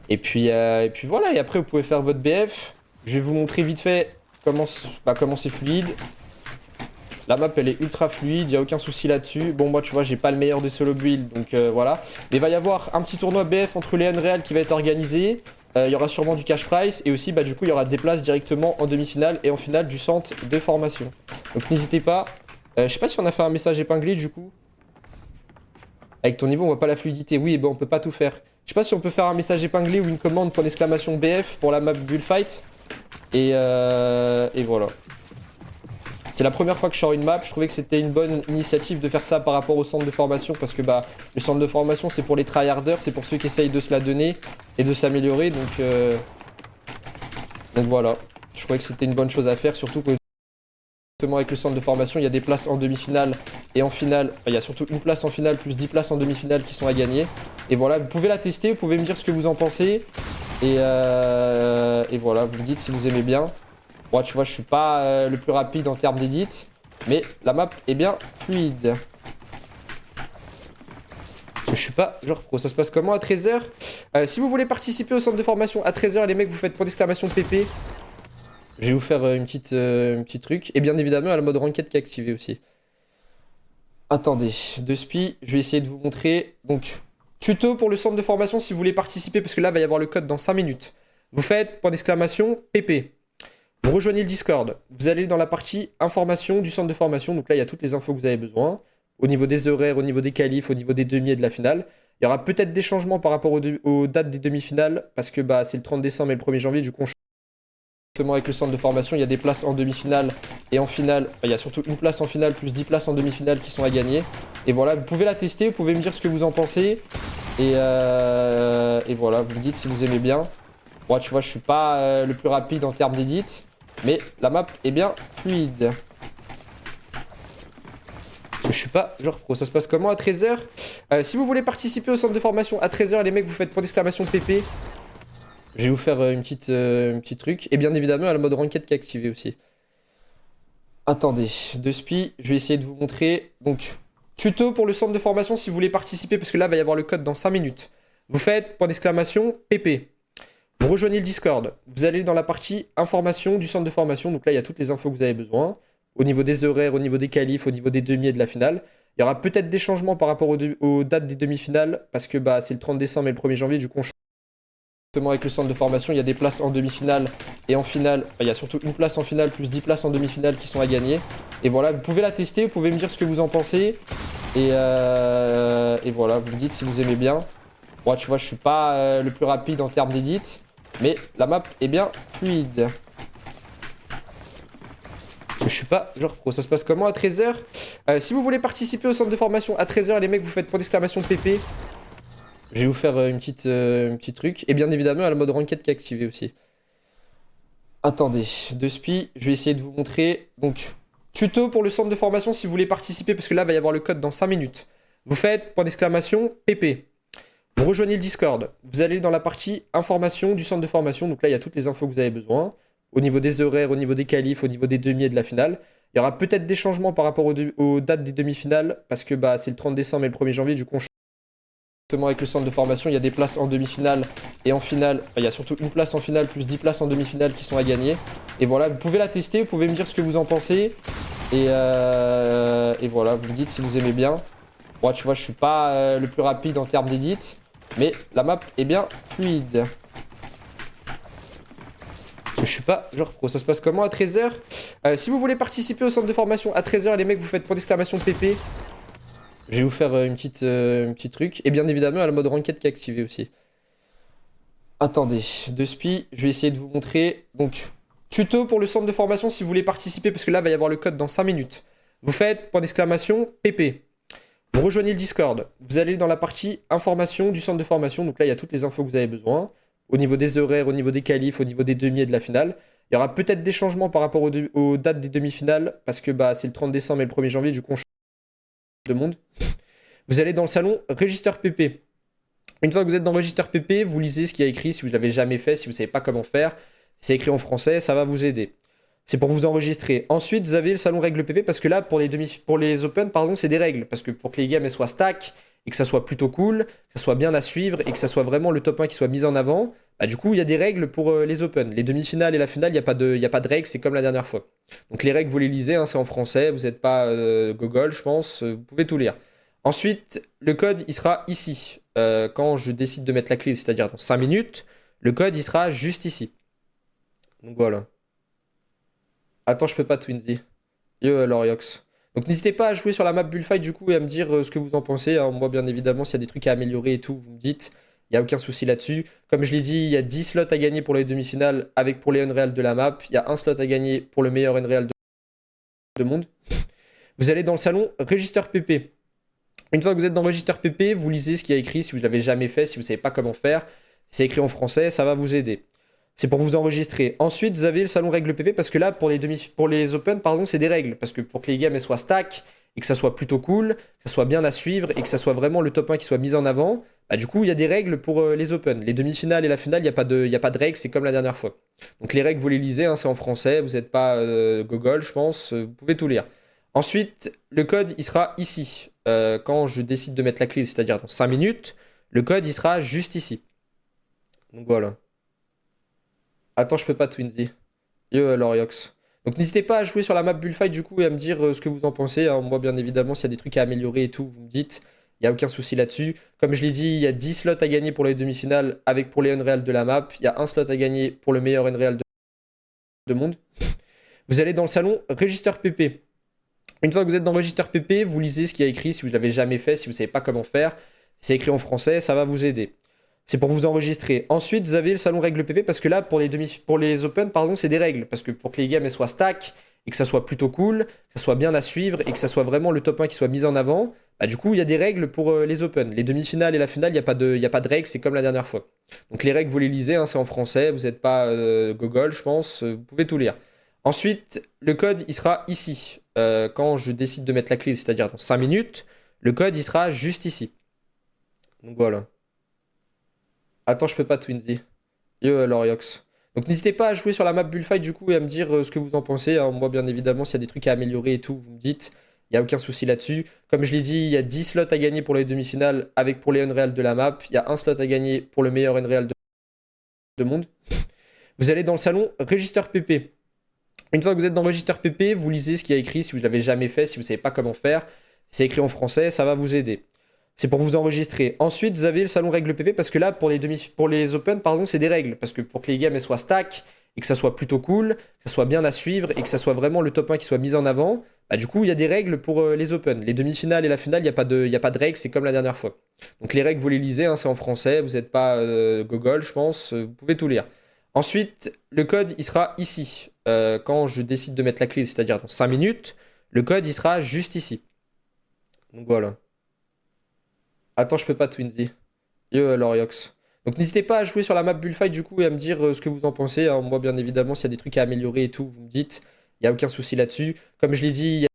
Et puis voilà, et après vous pouvez faire votre BF. Je vais vous montrer vite fait comment c'est fluide. La map elle est ultra fluide, il n'y a aucun souci là-dessus. Bon moi tu vois j'ai pas le meilleur des solo builds donc voilà. Mais il va y avoir un petit tournoi BF entre les Unreal qui va être organisé. Il y aura sûrement du cash prize et aussi bah du coup il y aura des places directement en demi-finale et en finale du centre de formation. Donc n'hésitez pas. Je sais pas si on a fait un message épinglé du coup. Avec ton niveau on voit pas la fluidité. Oui ben on peut pas tout faire. Je sais pas si on peut faire un message épinglé ou une commande pour l'exclamation BF pour la map Bullfight. Et voilà. C'est la première fois que je sors une map, je trouvais que c'était une bonne initiative de faire ça par rapport au centre de formation parce que bah le centre de formation c'est pour les tryharders, c'est pour ceux qui essayent de se la donner et de s'améliorer donc voilà. Je trouvais que c'était une bonne chose à faire, surtout que justement avec le centre de formation il y a des places en demi-finale et en finale, enfin il y a surtout une place en finale plus 10 places en demi-finale qui sont à gagner. Et voilà, vous pouvez la tester, vous pouvez me dire ce que vous en pensez et voilà, vous me dites si vous aimez bien. Moi, tu vois, je suis pas le plus rapide en termes d'édit, mais la map est bien fluide. Je suis pas genre pro. Ça se passe comment à 13h? Si vous voulez participer au centre de formation à 13h, les mecs, vous faites point d'exclamation PP. Je vais vous faire une petite truc. Et bien évidemment, il y a le mode ranked qui est activé aussi. Attendez, de spi, je vais essayer de vous montrer. Donc, tuto pour le centre de formation si vous voulez participer, parce que là, il va y avoir le code dans 5 minutes. Vous faites point d'exclamation PP. Vous rejoignez le Discord, vous allez dans la partie information du centre de formation, donc là il y a toutes les infos que vous avez besoin, au niveau des horaires, au niveau des qualifs, au niveau des demi et de la finale. Il y aura peut-être des changements par rapport aux dates des demi-finales, parce que bah, c'est le 30 décembre et le 1er janvier, du coup justement avec le centre de formation, il y a des places en demi-finale et en finale, enfin, il y a surtout une place en finale plus 10 places en demi-finale qui sont à gagner. Et voilà, vous pouvez la tester, vous pouvez me dire ce que vous en pensez, et voilà, vous me dites si vous aimez bien. Moi tu vois, je suis pas le plus rapide en termes d'édit. Mais la map est bien fluide. Je suis pas genre pro. Ça se passe comment à 13h? Si vous voulez participer au centre de formation à 13h, les mecs, vous faites point d'exclamation PP. Je vais vous faire une petite truc. Et bien évidemment, il y a le mode ranked qui est activé aussi. Attendez, de spi, je vais essayer de vous montrer. Donc, tuto pour le centre de formation si vous voulez participer, parce que là, il va y avoir le code dans 5 minutes. Vous faites point d'exclamation PP. Vous rejoignez le Discord, vous allez dans la partie information du centre de formation, donc là il y a toutes les infos que vous avez besoin, au niveau des horaires, au niveau des qualifs, au niveau des demi et de la finale. Il y aura peut-être des changements par rapport aux dates des demi-finales, parce que bah, c'est le 30 décembre et le 1er janvier, du coup justement avec le centre de formation, il y a des places en demi-finale et en finale, enfin, il y a surtout une place en finale plus 10 places en demi-finale qui sont à gagner. Et voilà, vous pouvez la tester, vous pouvez me dire ce que vous en pensez, et voilà, vous me dites si vous aimez bien. Moi tu vois, je suis pas le plus rapide en termes d'édit. Mais la map est bien fluide. Je suis pas genre pro. Ça se passe comment à 13h? Si vous voulez participer au centre de formation à 13h, les mecs, vous faites point d'exclamation PP. Je vais vous faire une petite truc. Et bien évidemment, il y a le mode ranked qui est activé aussi. Attendez, de spi, je vais essayer de vous montrer. Donc, tuto pour le centre de formation si vous voulez participer, parce que là, il va y avoir le code dans 5 minutes. Vous faites point d'exclamation PP. Vous rejoignez le Discord, vous allez dans la partie information du centre de formation, donc là il y a toutes les infos que vous avez besoin, au niveau des horaires, au niveau des qualifs, au niveau des demi et de la finale. Il y aura peut-être des changements par rapport aux dates des demi-finales, parce que bah, c'est le 30 décembre et le 1er janvier, du coup justement avec le centre de formation, il y a des places en demi-finale et en finale, enfin, il y a surtout une place en finale plus 10 places en demi-finale qui sont à gagner. Et voilà, vous pouvez la tester, vous pouvez me dire ce que vous en pensez, et voilà, vous me dites si vous aimez bien. Moi tu vois, je suis pas le plus rapide en termes d'édit. Mais la map est bien fluide. Je suis pas genre pro. Ça se passe comment à 13h? Si vous voulez participer au centre de formation à 13h, les mecs, vous faites point d'exclamation PP. Je vais vous faire une petite truc. Et bien évidemment, il y a le mode ranked qui est activé aussi. Attendez, de spi, je vais essayer de vous montrer. Donc, tuto pour le centre de formation si vous voulez participer, parce que là, il va y avoir le code dans 5 minutes. Vous faites point d'exclamation PP. Vous rejoignez le Discord, vous allez dans la partie information du centre de formation, donc là il y a toutes les infos que vous avez besoin, au niveau des horaires, au niveau des qualifs, au niveau des demi et de la finale. Il y aura peut-être des changements par rapport aux dates des demi-finales, parce que bah, c'est le 30 décembre et le 1er janvier, du coup on change de monde. Vous allez dans le salon Register PP. Une fois que vous êtes dans Register PP, vous lisez ce qu'il y a écrit si vous ne l'avez jamais fait, si vous ne savez pas comment faire. C'est écrit en français, ça va vous aider. C'est pour vous enregistrer. Ensuite, vous avez le salon règles PP parce que là, pour les Open, pardon, c'est des règles. Parce que pour que les games elles soient stack et que ça soit plutôt cool, que ça soit bien à suivre et que ça soit vraiment le top 1 qui soit mis en avant, bah, du coup, il y a des règles pour les Open. Les demi-finales et la finale, il y a pas de règles, c'est comme la dernière fois. Donc les règles, vous les lisez, hein, c'est en français, vous n'êtes pas gogol, je pense, vous pouvez tout lire. Ensuite, le code, il sera ici. Quand je décide de mettre la clé, c'est-à-dire dans 5 minutes, le code, il sera juste ici. Donc voilà. Attends, je peux pas, Twinsy. Yo, Loriox. Donc n'hésitez pas à jouer sur la map Bullfight du coup et à me dire ce que vous en pensez, hein. Moi, bien évidemment, s'il y a des trucs à améliorer et tout, vous me dites. Il n'y a aucun souci là-dessus. Comme je l'ai dit, il y a 10 slots à gagner pour les demi-finales avec pour les Unreal de la map. Il y a un slot à gagner pour le meilleur Unreal de monde. Vous allez dans le salon Register PP. Une fois que vous êtes dans Register PP, vous lisez ce qu'il y a écrit si vous ne l'avez jamais fait, si vous ne savez pas comment faire. C'est écrit en français, ça va vous aider. C'est pour vous enregistrer. Ensuite, vous avez le salon règle PP parce que là, pour les Open, pardon, c'est des règles. Parce que pour que les games elles soient stack et que ça soit plutôt cool, que ça soit bien à suivre et que ça soit vraiment le top 1 qui soit mis en avant, bah, du coup, il y a des règles pour les Open. Les demi-finales et la finale, il y a pas de règles, c'est comme la dernière fois. Donc les règles, vous les lisez, hein, c'est en français, vous n'êtes pas gogol, je pense, vous pouvez tout lire. Ensuite, le code, il sera ici. Quand je décide de mettre la clé, c'est-à-dire dans 5 minutes, le code, il sera juste ici. Donc voilà. Attends, je peux pas, Twinsy. Yo, Loriox. Donc n'hésitez pas à jouer sur la map Bullfight du coup et à me dire ce que vous en pensez, hein. Moi, bien évidemment, s'il y a des trucs à améliorer et tout, vous me dites. Il n'y a aucun souci là-dessus. Comme je l'ai dit, il y a 10 slots à gagner pour les demi-finales avec pour les Unreal de la map. Il y a un slot à gagner pour le meilleur Unreal de monde. Vous allez dans le salon Register PP. Une fois que vous êtes dans Register PP, vous lisez ce qu'il y a écrit si vous ne l'avez jamais fait, si vous ne savez pas comment faire. C'est écrit en français, ça va vous aider. C'est pour vous enregistrer. Ensuite, vous avez le salon règle PP parce que là, pour les Open, pardon, c'est des règles. Parce que pour que les games elles soient stack et que ça soit plutôt cool, que ça soit bien à suivre et que ça soit vraiment le top 1 qui soit mis en avant, bah, du coup, il y a des règles pour les Open. Les demi-finales et la finale, il y a pas de règles, c'est comme la dernière fois. Donc les règles, vous les lisez, hein, c'est en français, vous n'êtes pas gogol, je pense, vous pouvez tout lire. Ensuite, le code, il sera ici. Quand je décide de mettre la clé, c'est-à-dire dans 5 minutes, le code, il sera juste ici. Donc voilà. Attends, je peux pas, Twinsy. Yo, Loriox. Donc n'hésitez pas à jouer sur la map Bullfight du coup et à me dire ce que vous en pensez, hein. Moi, bien évidemment, s'il y a des trucs à améliorer et tout, vous me dites. Il n'y a aucun souci là-dessus. Comme je l'ai dit, il y a 10 slots à gagner pour les demi-finales avec pour les Unreal de la map. Il y a un slot à gagner pour le meilleur Unreal de monde. Vous allez dans le salon Register PP. Une fois que vous êtes dans Register PP, vous lisez ce qu'il y a écrit si vous ne l'avez jamais fait, si vous ne savez pas comment faire. C'est écrit en français, ça va vous aider. C'est pour vous enregistrer. Ensuite, vous avez le salon règle PP parce que là, pour les Open, pardon, c'est des règles. Parce que pour que les games elles soient stack et que ça soit plutôt cool, que ça soit bien à suivre et que ça soit vraiment le top 1 qui soit mis en avant, bah, du coup, il y a des règles pour les Open. Les demi-finales et la finale, il y a pas de règles, c'est comme la dernière fois. Donc les règles, vous les lisez, hein, c'est en français, vous n'êtes pas gogol, je pense, vous pouvez tout lire. Ensuite, le code, il sera ici. Quand je décide de mettre la clé, c'est-à-dire dans 5 minutes, le code, il sera juste ici. Donc voilà. Attends, je peux pas, Twinsy. Yo, Loriox. Donc n'hésitez pas à jouer sur la map Bullfight du coup et à me dire ce que vous en pensez, hein. Moi, bien évidemment, s'il y a des trucs à améliorer et tout, vous me dites. Il n'y a aucun souci là-dessus. Comme je l'ai dit,